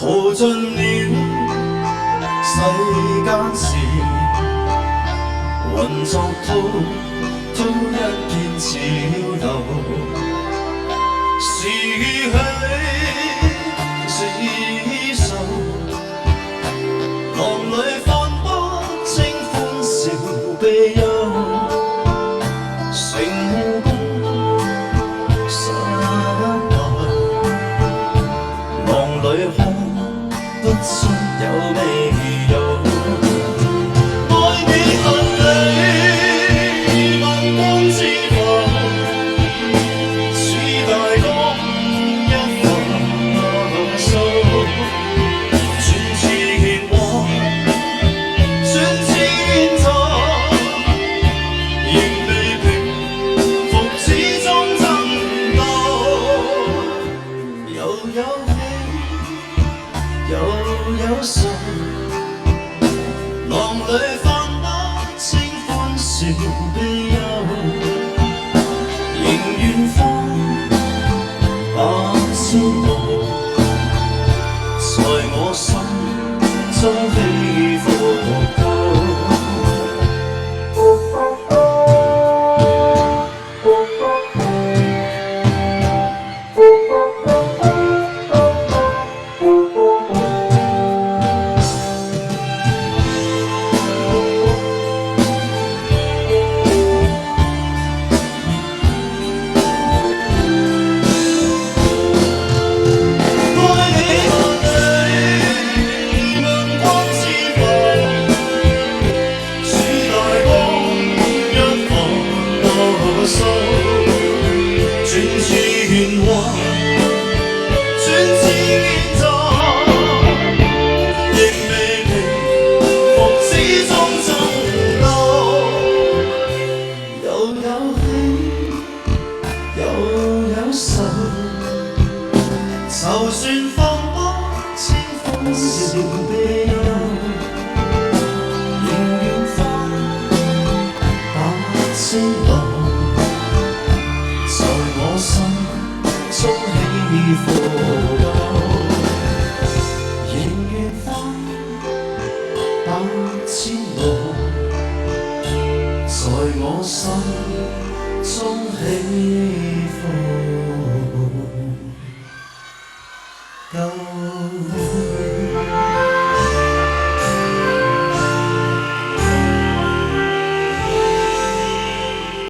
淘盡了世間事，混作滔滔一片潮流，是喜是愁，浪裏看不清歡笑悲憂，成功失敗，浪裏看不出有未有。有愁，浪裏看不清歡笑悲憂，迎遠方百千路，在我心中起伏高。就算放不清歡笑悲憂，迎遠方百千路，在我心中起伏高。迎遠方百千路，在我心中起伏。